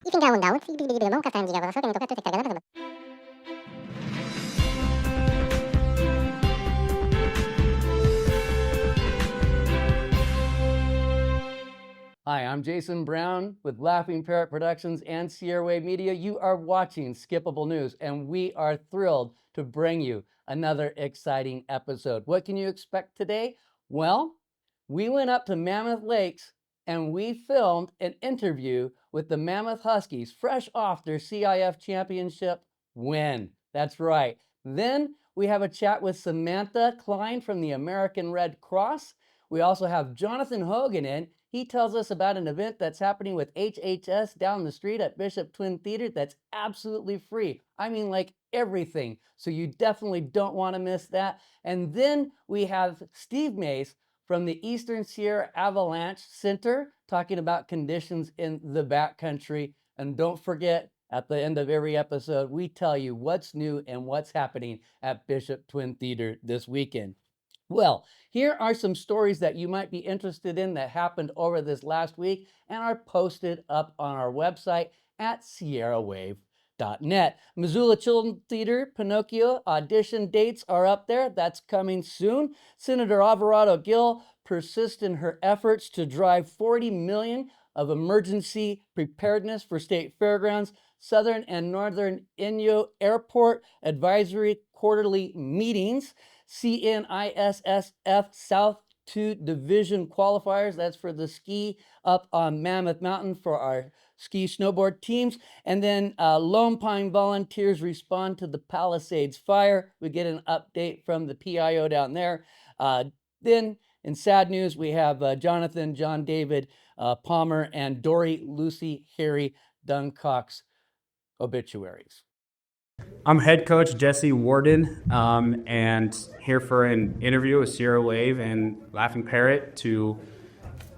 Hi, I'm Jason Brown with Laughing Parrot Productions and Sierra Wave Media. You are watching Skippable News, and we are thrilled to bring you another exciting episode. What can you expect today? Well, we went up to Mammoth Lakes and we filmed an interview with the Mammoth Huskies, fresh off their CIF championship win. That's right. Then we have a chat with Samantha Kline from the American Red Cross. We also have Johnathan Hogan in. He tells us about an event that's happening with HHS down the street at Bishop Twin Theater that's absolutely free. I mean, like everything. So you definitely don't want to miss that. And then we have Steve Mace from the Eastern Sierra Avalanche Center talking about conditions in the backcountry. And don't forget, at the end of every episode, we tell you what's new and what's happening at Bishop Twin Theater this weekend. Well, here are some stories that you might be interested in that happened over this last week and are posted up on our website at sierrawave.net. Missoula Children's Theater Pinocchio audition dates are up there. That's coming soon. Senator Alvarado Gill persists in her efforts to drive $40 million of emergency preparedness for state fairgrounds. Southern and Northern Inyo Airport Advisory Quarterly Meetings. CNISSF South 2 Division qualifiers. That's for the ski up on Mammoth Mountain for our ski snowboard teams. And then Lone Pine volunteers respond to the Palisades fire. We get an update from the PIO down there. Then in sad news, we have Johnathan, John David Palmer, and Dory Lucy Harry Duncock's obituaries. I'm head coach Jesse Warden, and here for an interview with Sierra Wave and Laughing Parrot to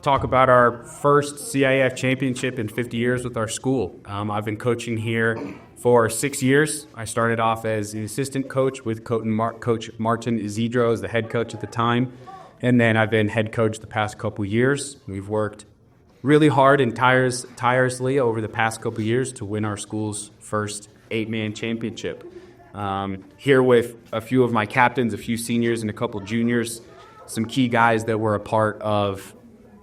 talk about our first CIF championship in 50 years with our school. I've been coaching here for 6 years. I started off as an assistant coach with Coach Martin Isidro as the head coach at the time, and then I've been head coach the past couple years. We've worked really hard and tirelessly over the past couple years to win our school's first 8-man championship. Here with a few of my captains, a few seniors and a couple juniors, some key guys that were a part of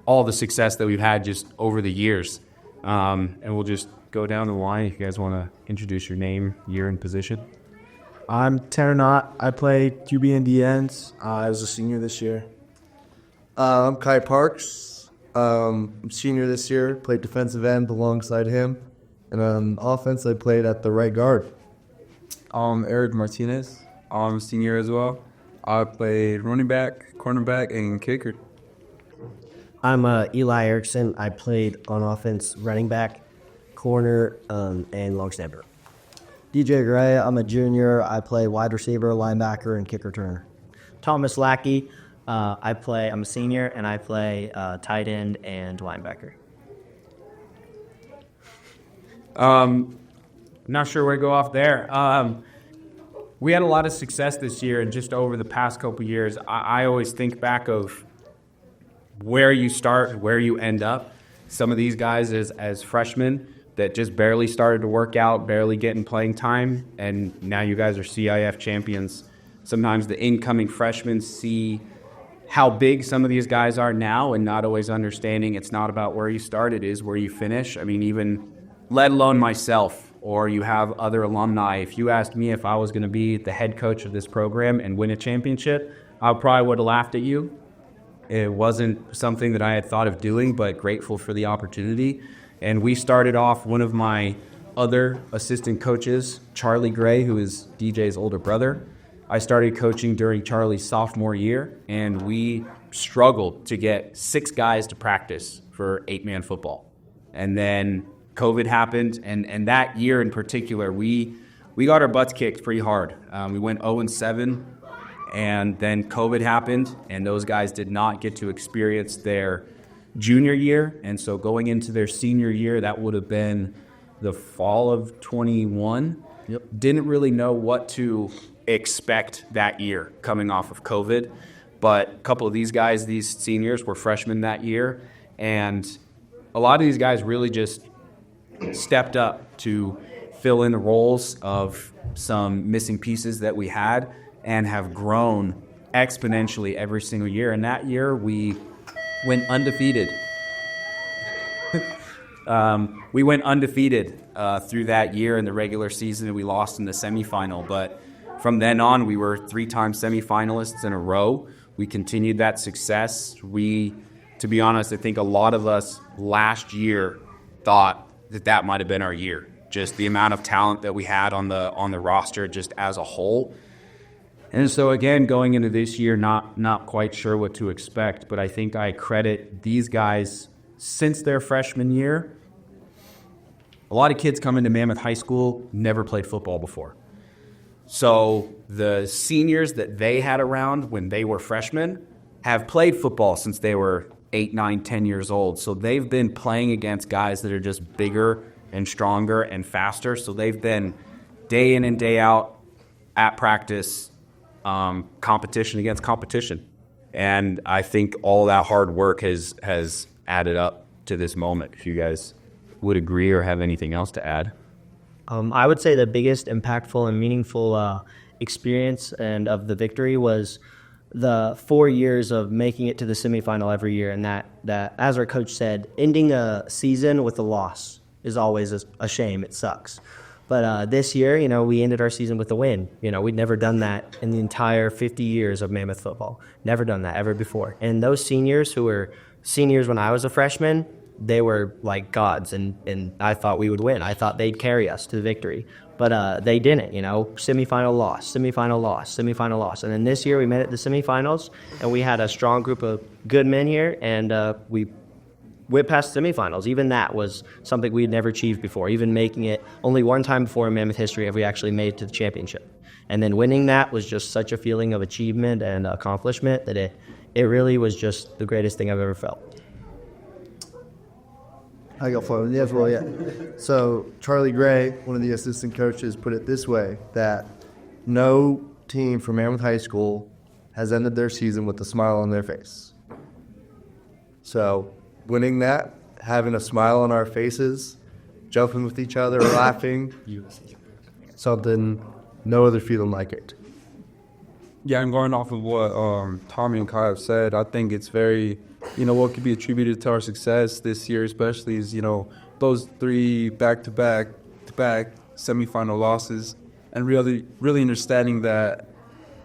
all the success that we've had just over the years. And we'll just go down the line. If you guys want to introduce your name, year, and position. I'm Tanner Knott. I play QB and DNs. I was a senior this year. I'm Kai Parks. I'm senior this year. Played defensive end alongside him. And on offense, I played at the right guard. Eric Martinez. I'm a senior as well. I played running back, cornerback, and kicker. I'm Eli Erickson. I played on offense, running back, corner, and long snapper. DJ Gray. I'm a junior. I play wide receiver, linebacker, and kick returner. Thomas Lackey. I'm a senior, and I play tight end and linebacker. Not sure where to go off there. We had a lot of success this year, and just over the past couple years, I always think back of where you start, where you end up. Some of these guys as freshmen that just barely started to work out, barely getting playing time, and now you guys are CIF champions. Sometimes the incoming freshmen see how big some of these guys are now and not always understanding it's not about where you start, it is where you finish. I mean, even let alone myself, or you have other alumni. If you asked me if I was going to be the head coach of this program and win a championship, I probably would have laughed at you. It wasn't something that I had thought of doing, but grateful for the opportunity. And we started off, one of my other assistant coaches, Charlie Gray, who is DJ's older brother. I started coaching during Charlie's sophomore year, and we struggled to get 6 guys to practice for 8-man football. And then COVID happened, and that year in particular, we got our butts kicked pretty hard. We went 0-7, and then COVID happened, and those guys did not get to experience their junior year. And so going into their senior year, that would have been the fall of 21. Yep. Didn't really know what to expect that year coming off of COVID. But a couple of these guys, these seniors, were freshmen that year. And a lot of these guys really just stepped up to fill in the roles of some missing pieces that we had and have grown exponentially every single year. And that year we went undefeated. We went undefeated through that year in the regular season, and we lost in the semifinal. But from then on, we were 3-time semifinalists in a row. We continued that success. To be honest, I think a lot of us last year thought that might have been our year. Just the amount of talent that we had on the roster just as a whole. And so again, going into this year, not quite sure what to expect, but I think I credit these guys since their freshman year. A lot of kids come into Mammoth High School, never played football before. So the seniors that they had around when they were freshmen have played football since they were 8, 9, 10 years old. So they've been playing against guys that are just bigger and stronger and faster. So they've been day in and day out at practice, competition against competition. And I think all that hard work has added up to this moment. If you guys would agree or have anything else to add. I would say the biggest impactful and meaningful experience and of the victory was the 4 years of making it to the semifinal every year, and that as our coach said, ending a season with a loss is always a shame. It sucks. But this year, we ended our season with a win. We'd never done that in the entire 50 years of Mammoth football. Never done that ever before. And those seniors who were seniors when I was a freshman, they were like gods, and I thought we would win. I thought they'd carry us to the victory. But they didn't, semifinal loss, semifinal loss, semifinal loss. And then this year we made it to semifinals, and we had a strong group of good men here, and we went past semifinals. Even that was something we had never achieved before. Even making it only one time before in Mammoth history have we actually made it to the championship. And then winning that was just such a feeling of achievement and accomplishment that it really was just the greatest thing I've ever felt. I go for it. Yeah, well, yeah. So Charlie Gray, one of the assistant coaches, put it this way, that no team from Mammoth High School has ended their season with a smile on their face. So winning that, having a smile on our faces, jumping with each other, laughing, something no other feeling like it. Yeah, and going off of what Tommy and Kai have said, I think it's very, what could be attributed to our success this year especially is, those 3 back-to-back semifinal losses, and really understanding that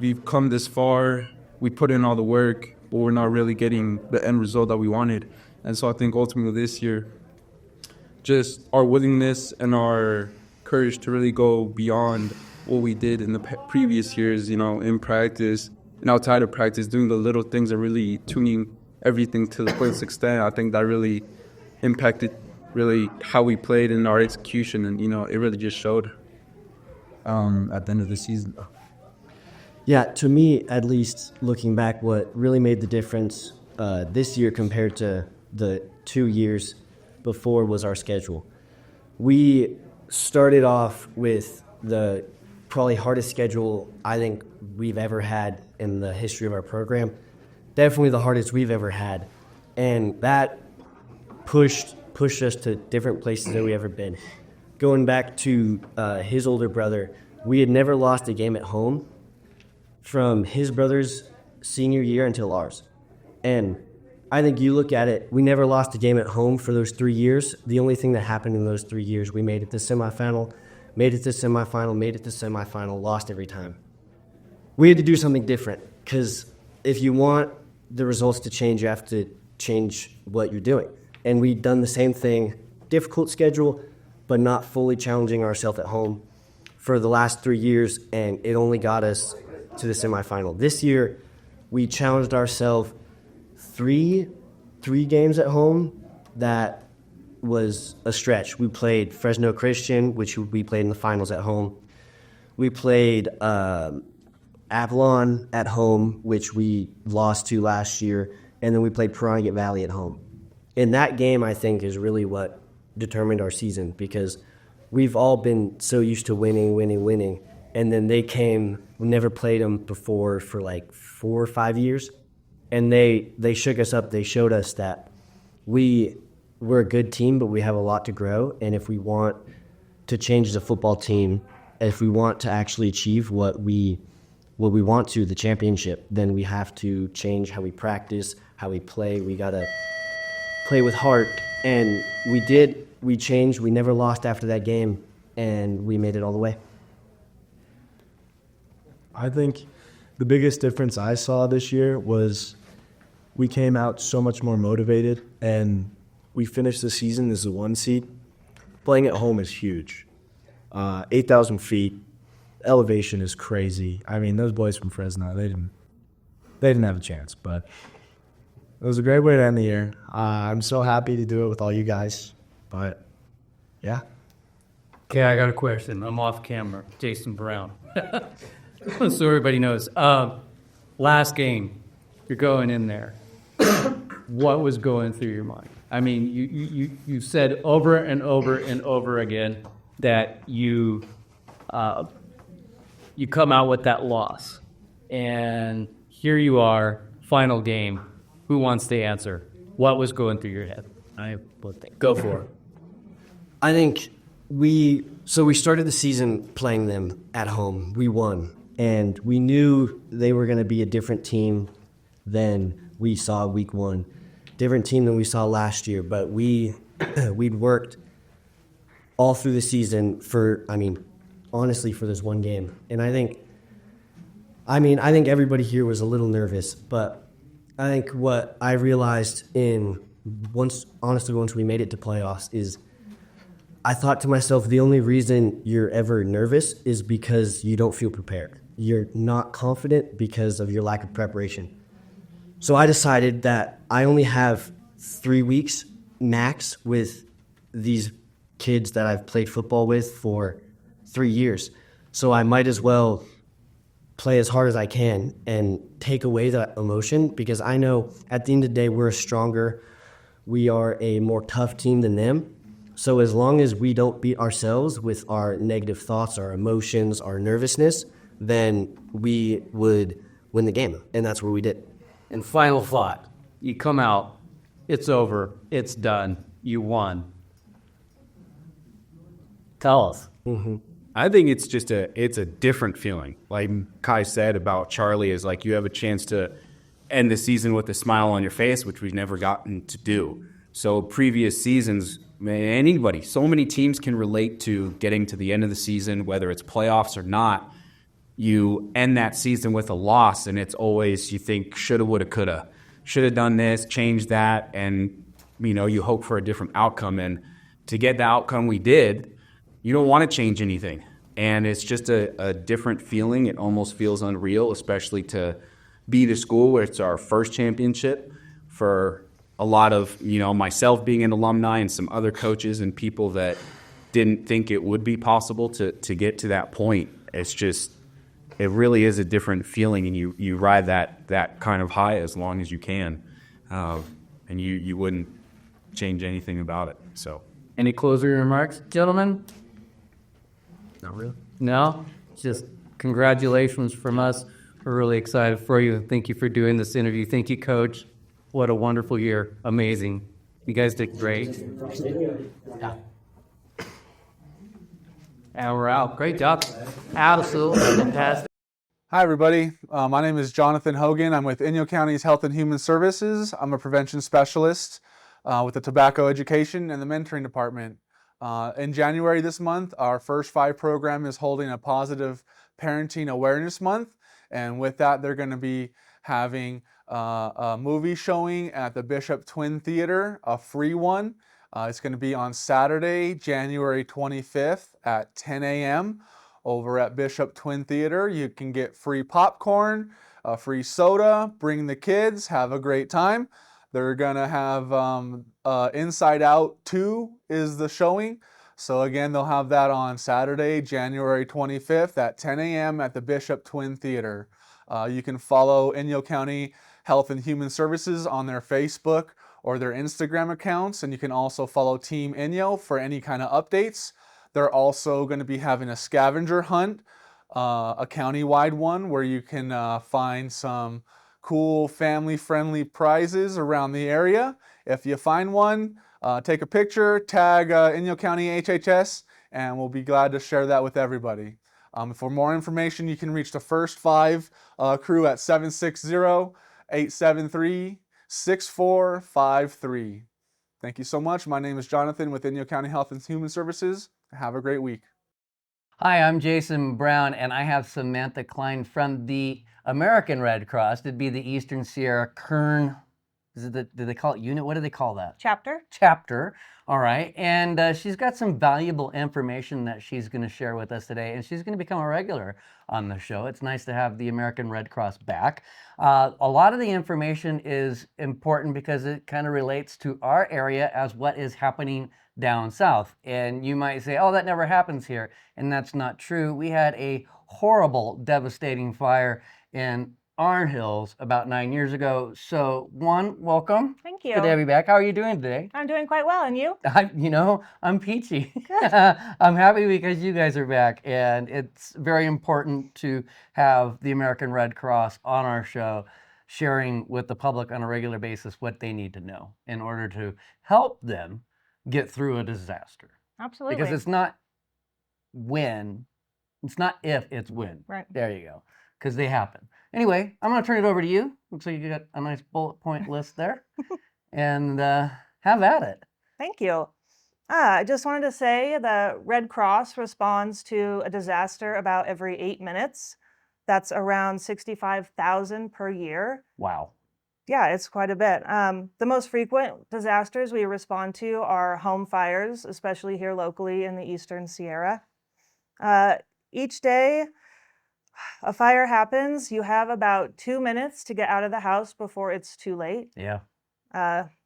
we've come this far, we put in all the work, but we're not really getting the end result that we wanted. And so I think ultimately this year, just our willingness and our courage to really go beyond what we did in the previous years, in practice and outside of practice, doing the little things and really tuning everything to the fullest extent. I think that really impacted really how we played in our execution, and it really just showed at the end of the season. Yeah, to me, at least, looking back, what really made the difference this year compared to the 2 years before was our schedule. We started off with the probably hardest schedule I think we've ever had in the history of our program. Definitely the hardest we've ever had. And that pushed us to different places than we ever been. Going back to his older brother, we had never lost a game at home from his brother's senior year until ours. And I think you look at it, we never lost a game at home for those 3 years. The only thing that happened in those 3 years, we made it to semifinal, made it to semifinal, lost every time. We had to do something different, because if you want the results to change, you have to change what you're doing. And we'd done the same thing, difficult schedule, but not fully challenging ourselves at home for the last 3 years, and it only got us to the semifinal. This year, we challenged ourselves three games at home. That was a stretch. We played Fresno Christian, which we played in the finals at home. We played Avalanche at home, which we lost to last year, and then we played Piranha Valley at home. And that game, I think, is really what determined our season, because we've all been so used to winning, and then they came, we never played them before for like 4 or 5 years, and they shook us up. They showed us that we we're a good team, but we have a lot to grow. And if we want to change the football team, if we want to actually achieve what we want to, the championship, then we have to change how we practice, how we play. We got to play with heart. And we did. We changed. We never lost after that game, and we made it all the way. I think the biggest difference I saw this year was we came out so much more motivated, and we finished the season as the 1 seed. Playing at home is huge. 8,000 feet, elevation is crazy. I mean, those boys from Fresno, they didn't have a chance, but it was a great way to end the year. I'm so happy to do it with all you guys, but yeah. Okay, I got a question. I'm off camera. Jason Brown. So everybody knows. Last game, you're going in there. What was going through your mind? I mean, you said over and over and over again that you come out with that loss. And here you are, final game. Who wants to answer? What was going through your head? I would think. Go for it. I think we started the season playing them at home. We won, and we knew they were going to be a different team than we saw week 1, different team than we saw last year. But we'd worked all through the season honestly, for this one game. And I think everybody here was a little nervous, but I think what I realized once we made it to playoffs is I thought to myself, the only reason you're ever nervous is because you don't feel prepared. You're not confident because of your lack of preparation. So I decided that I only have 3 weeks max with these kids that I've played football with for 3 years. So I might as well play as hard as I can and take away that emotion, because I know at the end of the day we are a more tough team than them. So as long as we don't beat ourselves with our negative thoughts, our emotions, our nervousness, then we would win the game. And that's what we did. And final thought. You come out, it's over, it's done, you won. Tell us. I think it's just it's a different feeling. Like Kai said about Charlie, is like you have a chance to end the season with a smile on your face, which we've never gotten to do. So previous seasons, anybody, so many teams can relate to getting to the end of the season, whether it's playoffs or not. You end that season with a loss, and it's always, you think, shoulda, woulda, coulda. Should have done this, changed that, and you hope for a different outcome. And to get the outcome we did, you don't want to change anything. And it's just a different feeling. It almost feels unreal, especially to be the school where it's our first championship. For a lot of, myself being an alumni and some other coaches and people that didn't think it would be possible to get to that point. It's just, it really is a different feeling, and you ride that kind of high as long as you can. And you wouldn't change anything about it. So, any closing remarks, gentlemen? Not really. No? Just congratulations from us. We're really excited for you. Thank you for doing this interview. Thank you, Coach. What a wonderful year. Amazing. You guys did great. Yeah. And we're out. Great job. Absolutely fantastic. Hi, everybody. My name is Johnathan Hogan. I'm with Inyo County's Health and Human Services. I'm a prevention specialist with the tobacco education and the mentoring department. In January this month, our First Five program is holding a positive parenting awareness month. And with that, they're going to be having a movie showing at the Bishop Twin Theater, a free one. It's going to be on Saturday, January 25th at 10 a.m. over at Bishop Twin Theater. You can get free popcorn, free soda, bring the kids, have a great time. They're going to have Inside Out 2 is the showing. So again, they'll have that on Saturday, January 25th at 10 a.m. at the Bishop Twin Theater. You can follow Inyo County Health and Human Services on their Facebook or their Instagram accounts, and you can also follow Team Inyo for any kind of updates. They're also going to be having a scavenger hunt, a county-wide one, where you can find some cool family-friendly prizes around the area. If you find one, take a picture, tag Inyo County HHS, and we'll be glad to share that with everybody. For more information, you can reach the first 5 crew at 760-873-6453. Thank you so much. My name is Johnathan with Inyo County Health and Human Services. Have a great week. Hi, I'm Jason Brown, and I have Samantha Kline from the American Red Cross. It'd be the Eastern Sierra Kern. Do they call it unit? What do they call that? Chapter. Chapter. All right. And she's got some valuable information that she's going to share with us today, and she's going to become a regular on the show. It's nice to have the American Red Cross back. A lot of the information is important because it kind of relates to our area as what is happening down south. And you might say, oh, that never happens here. And that's not true. We had a horrible, devastating fire in Arn Hills about 9 years ago. So, welcome. Thank you. Good to have you back. How are you doing today? I'm doing quite well, and you? I'm peachy. I'm happy because you guys are back, and it's very important to have the American Red Cross on our show, sharing with the public on a regular basis what they need to know in order to help them get through a disaster. Absolutely. Because it's not when, it's not if, it's when. Right. There you go. Because they happen. Anyway, I'm going to turn it over to you. Looks like you got a nice bullet point list there. And have at it. Thank you. I just wanted to say the Red Cross responds to a disaster about every 8 minutes. That's around 65,000 per year. Wow. Yeah, it's quite a bit. The most frequent disasters we respond to are home fires, especially here locally in the Eastern Sierra. Each day a fire happens, you have about 2 minutes to get out of the house before it's too late. Yeah.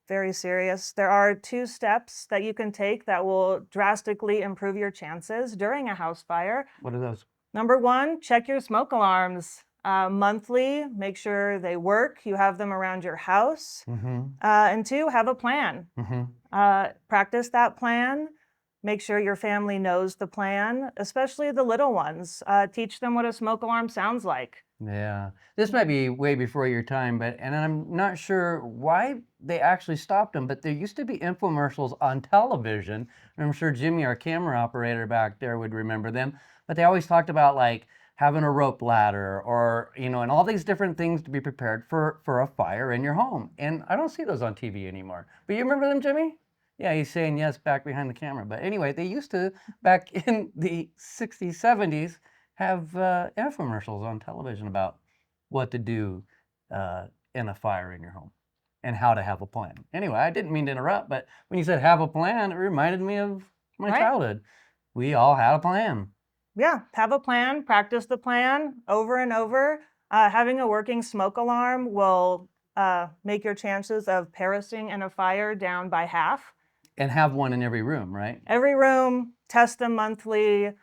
Very serious. There are 2 steps that you can take that will drastically improve your chances during a house fire. What are those? Number 1, check your smoke alarms. Monthly, make sure they work. You have them around your house. And 2, have a plan. Practice that plan. Make sure your family knows the plan, especially the little ones. Teach them what a smoke alarm sounds like. Yeah. This might be way before your time, and I'm not sure why they actually stopped them, but there used to be infomercials on television. And I'm sure Jimmy, our camera operator back there, would remember them. But they always talked about like having a rope ladder or, and all these different things to be prepared for a fire in your home. And I don't see those on TV anymore. But you remember them, Jimmy? Yeah, he's saying yes back behind the camera. But anyway, they used to, back in the 60s, 70s, have infomercials on television about what to do in a fire in your home and how to have a plan. Anyway, I didn't mean to interrupt, but when you said have a plan, it reminded me of my childhood. We all had a plan. Yeah, have a plan, practice the plan over and over. Having a working smoke alarm will make your chances of perishing in a fire down by half. And have one in every room, right? Every room, test them monthly,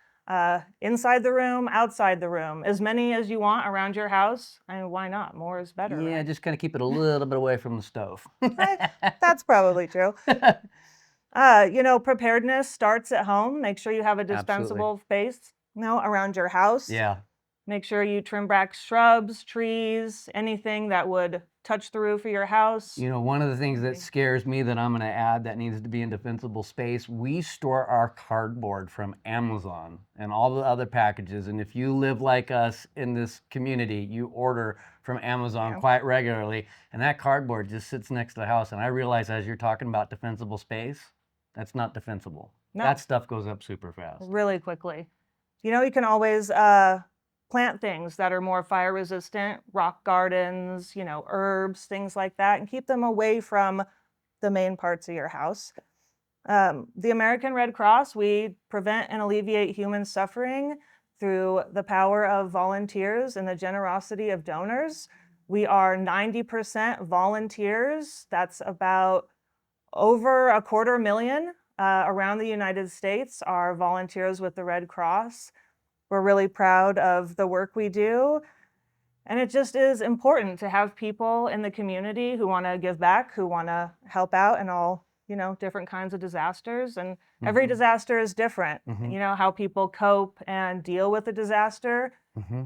inside the room, outside the room. As many as you want around your house. I mean, why not? More is better. Yeah, right? just kind of keep it a little bit away from the stove. That's probably true. Preparedness starts at home. Make sure you have a dispensable space, around your house. Yeah. Make sure you trim back shrubs, trees, anything that would touch the roof of your house. One of the things that scares me that I'm going to add that needs to be in defensible space, we store our cardboard from Amazon and all the other packages. And if you live like us in this community, you order from Amazon quite regularly. And that cardboard just sits next to the house. And I realize as you're talking about defensible space, that's not defensible. No. That stuff goes up super fast. Really quickly. You can always plant things that are more fire resistant, rock gardens, herbs, things like that, and keep them away from the main parts of your house. The American Red Cross, we prevent and alleviate human suffering through the power of volunteers and the generosity of donors. We are 90% volunteers. That's about over 250,000 around the United States are volunteers with the Red Cross. We're really proud of the work we do. And it just is important to have people in the community who want to give back, who want to help out in all, different kinds of disasters. And every disaster is different. How people cope and deal with a disaster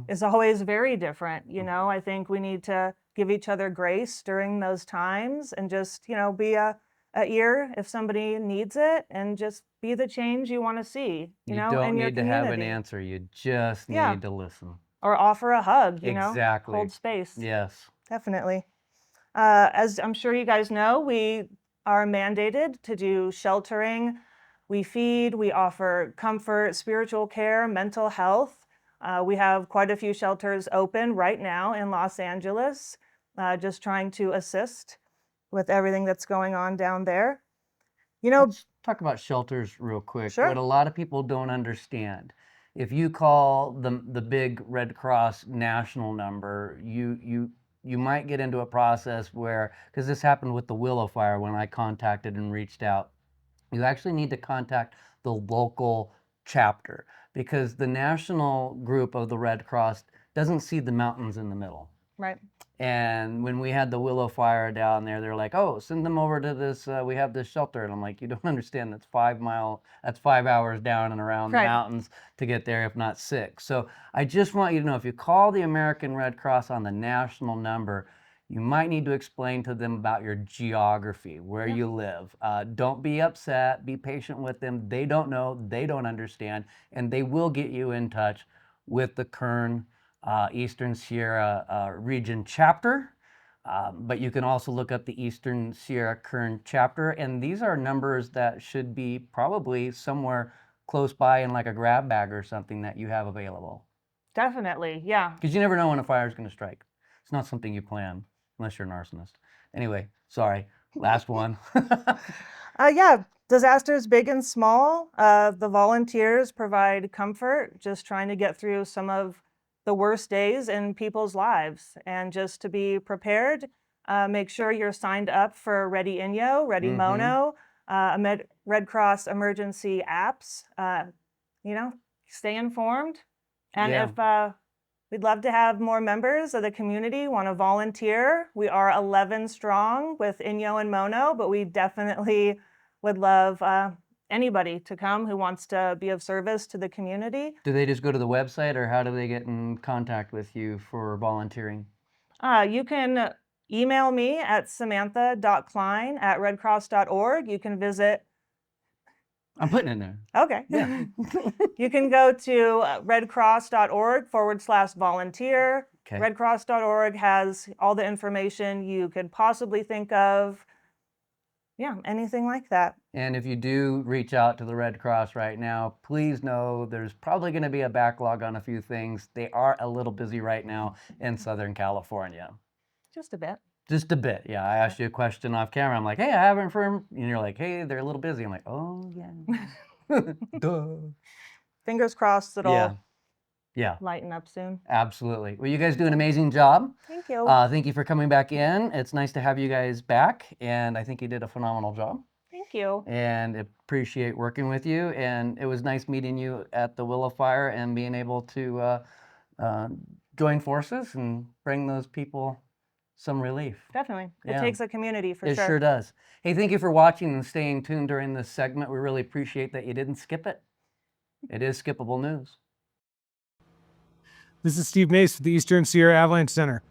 is always very different. I think we need to give each other grace during those times and just, be a ear if somebody needs it, and just be the change you want to see, You know, don't in your need to have an community. answer. You just Yeah. need to listen. Or offer a hug, Exactly. hold space. Yes. Definitely. As I'm sure you guys know, we are mandated to do sheltering. We feed, we offer comfort, spiritual care, mental health. We have quite a few shelters open right now in Los Angeles, just trying to assist with everything that's going on down there. Let's talk about shelters real quick. Sure. What a lot of people don't understand, if you call the big Red Cross national number, you might get into a process where, because this happened with the Willow Fire when I contacted and reached out, you actually need to contact the local chapter, because the national group of the Red Cross doesn't see the mountains in the middle. Right. And when we had the Willow Fire down there, they're like, "Oh, send them over to this. We have this shelter." And I'm like, "You don't understand. That's 5 hours down and around the Right. mountains to get there, if not 6." So I just want you to know, if you call the American Red Cross on the national number, you might need to explain to them about your geography, where you live. Don't be upset. Be patient with them. They don't know. They don't understand, and they will get you in touch with the Kern Eastern Sierra Region Chapter, but you can also look up the Eastern Sierra Kern Chapter, and these are numbers that should be probably somewhere close by in like a grab bag or something that you have available. Definitely, yeah. Because you never know when a fire is going to strike. It's not something you plan, unless you're an arsonist. Anyway, sorry, last one. Yeah, disasters big and small. The volunteers provide comfort, just trying to get through some of the worst days in people's lives. And just to be prepared, make sure you're signed up for Ready Inyo, Ready Mono, Red Cross emergency apps. Stay informed. And Yeah. if we'd love to have more members of the community want to volunteer. We are 11 strong with Inyo and Mono, but we definitely would love anybody to come who wants to be of service to the community. Do they just go to the website, or how do they get in contact with you for volunteering? You can email me at samantha.kline@redcross.org. You can visit. I'm putting it in there. Okay. Yeah. You can go to redcross.org/volunteer. Okay. Redcross.org has all the information you could possibly think of. Yeah, anything like that. And if you do reach out to the Red Cross right now, please know there's probably going to be a backlog on a few things. They are a little busy right now in Southern California. Just a bit. Just a bit, yeah. I asked you a question off camera. I'm like, "Hey, I haven't confirmed," and you're like, "Hey, they're a little busy." I'm like, "Oh yeah." Duh. Fingers crossed it'll Yeah. Yeah. lighten up soon. Absolutely. Well, you guys do an amazing job. Thank you. Thank you for coming back in. It's nice to have you guys back, and I think you did a phenomenal job. Thank you. And appreciate working with you. And it was nice meeting you at the Willow Fire and being able to join forces and bring those people some relief. Definitely. Yeah. It takes a community for It sure. sure does. Hey, thank you for watching and staying tuned during this segment. We really appreciate that you didn't skip it. It is skippable news. This is Steve Mace with the Eastern Sierra Avalanche Center.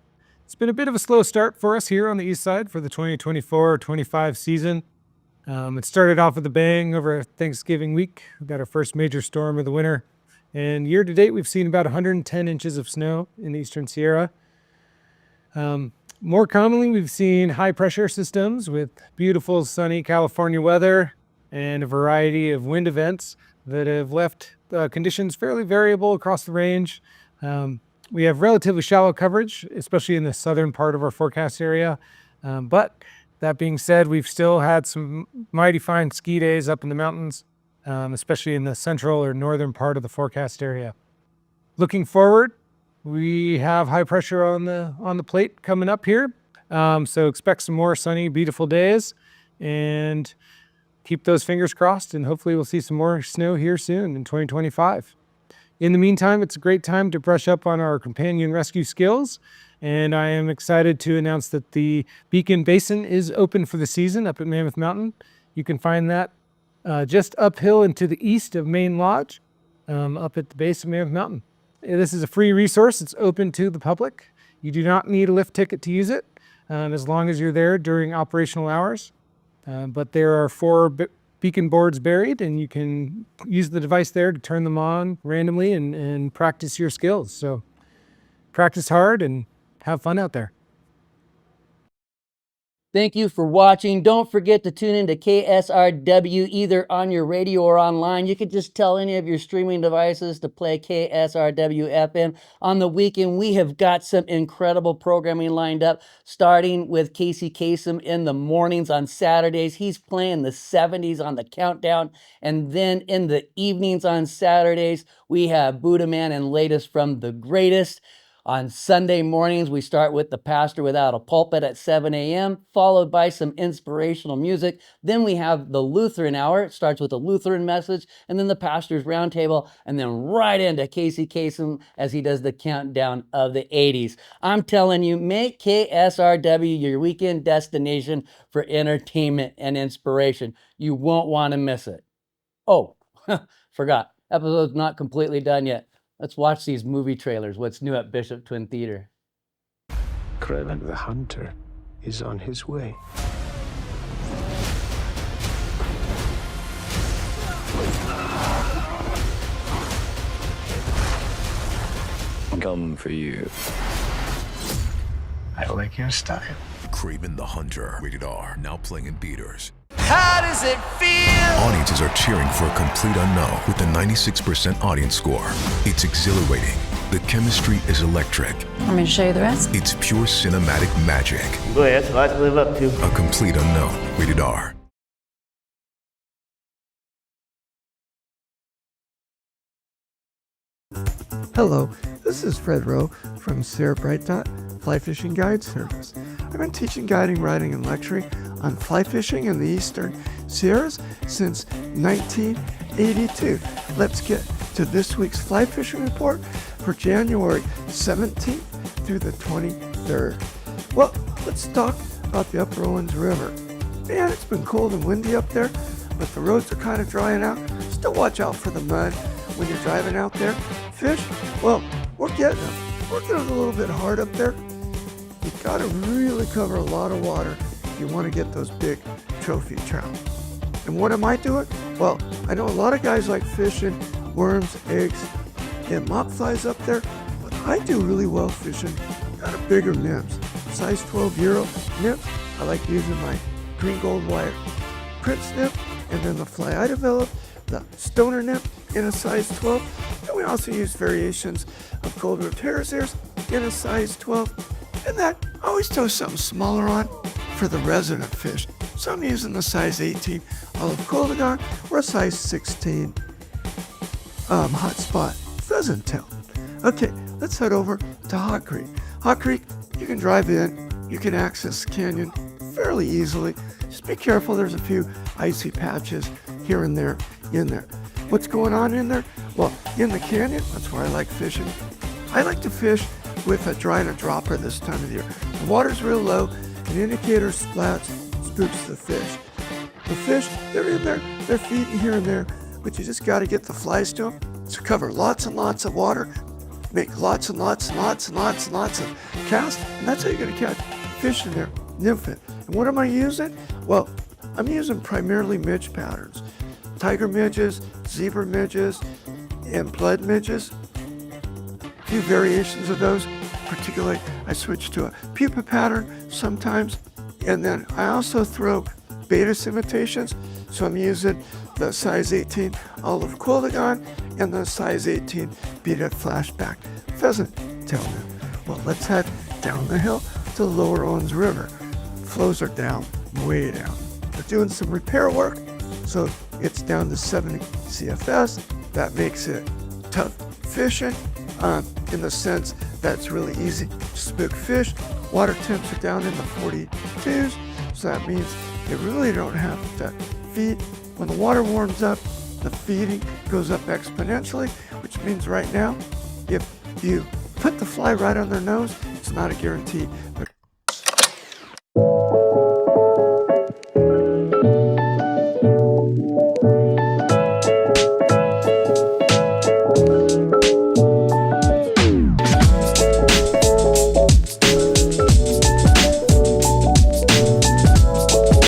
It's been a bit of a slow start for us here on the east side for the 2024-25 season. It started off with a bang over Thanksgiving week. We got our first major storm of the winter. And year to date, we've seen about 110 inches of snow in the Eastern Sierra. More commonly, we've seen high pressure systems with beautiful sunny California weather and a variety of wind events that have left conditions fairly variable across the range. We have relatively shallow coverage, especially in the southern part of our forecast area. But that being said, we've still had some mighty fine ski days up in the mountains, especially in the central or northern part of the forecast area. Looking forward, we have high pressure on the plate coming up here. So expect some more sunny, beautiful days, and keep those fingers crossed, and hopefully we'll see some more snow here soon in 2025. In the meantime, it's a great time to brush up on our companion rescue skills, and I am excited to announce that the Beacon Basin is open for the season up at Mammoth Mountain. You can find that just uphill and to the east of Main Lodge, up at the base of Mammoth Mountain. This is a free resource. It's open to the public. You do not need a lift ticket to use it, as long as you're there during operational hours. But there are 4 beacon boards buried, and you can use the device there to turn them on randomly and practice your skills. So practice hard and have fun out there. Thank you for watching. Don't forget to tune in to KSRW either on your radio or online. You could just tell any of your streaming devices to play KSRW FM. On the weekend, we have got some incredible programming lined up, starting with Casey Kasem in the mornings on Saturdays. He's playing the 70s on the countdown. And then in the evenings on Saturdays, we have Buddha Man and latest from the greatest. On Sunday mornings, we start with The Pastor Without a Pulpit at 7 a.m., followed by some inspirational music. Then we have the Lutheran Hour. It starts with a Lutheran message, and then the Pastor's Roundtable, and then right into Casey Kasem as he does the countdown of the 80s. I'm telling you, make KSRW your weekend destination for entertainment and inspiration. You won't want to miss it. Oh, forgot. Episode's not completely done yet. Let's watch these movie trailers. What's new at Bishop Twin Theater? Kraven the Hunter is on his way. Come for you. I like your style. Kraven the Hunter, rated R, now playing in theaters. How does it feel? Audiences are cheering for a complete unknown with a 96% audience score. It's exhilarating. The chemistry is electric. Want me to show you the rest? It's pure cinematic magic. Boy, that's a lot to live up to. A complete unknown, rated R. Hello, this is Fred Rowe from Sierra Bright Dot Fly Fishing Guide Service. I've been teaching guiding, riding, and lecturing on fly fishing in the Eastern Sierras since 1982. Let's get to this week's fly fishing report for January 17th through the 23rd. Well, let's talk about the Upper Owens River. Man, it's been cold and windy up there, but the roads are kind of drying out. Still watch out for the mud when you're driving out there. Fish, well, we're getting them. Working a little bit hard up there. You've got to really cover a lot of water if you want to get those big trophy trout. And what am I doing? Well, I know a lot of guys like fishing worms, eggs, and mop flies up there, but I do really well fishing kind of bigger nymphs. Size 12 Euro nymphs, I like using my green gold wire Prince nymph, and then the fly I developed, the Stoner nymph in a size 12. And we also use variations of Gold Root Terracers in a size 12. And that I always throw something smaller on for the resident fish. So I'm using the size 18 Olive Coldigon or a size 16 Hot Spot Pheasant Tail. Okay, let's head over to Hot Creek. Hot Creek, you can drive in, you can access the canyon fairly easily. Just be careful, there's a few icy patches here and there in there. What's going on in there? Well, in the canyon, that's where I like fishing. I like to fish with a dry and a dropper this time of the year. The water's real low, an indicator splats, spooks the fish. The fish, they're in there, they're feeding here and there, but you just got to get the flies to them. So cover lots and lots of water, make lots and lots and lots and lots and lots of casts, and that's how you're going to catch fish in there, nymphing. And what am I using? Well, I'm using primarily midge patterns. Tiger midges, zebra midges, and blood midges. A few variations of those. Particularly, I switch to a pupa pattern sometimes. And then I also throw Baetis imitations. So I'm using the size 18 Olive Coldigon and the size 18 Beta Flashback Pheasant Tail nymph. Well, let's head down the hill to the Lower Owens River. Flows are down, way down. They're doing some repair work, so it's down to 70 CFS. That makes it tough fishing in the sense that it's really easy to spook fish. Water temps are down in the 42s, so that means they really don't have to feed. When the water warms up, the feeding goes up exponentially, which means right now, if you put the fly right on their nose, it's not a guarantee they're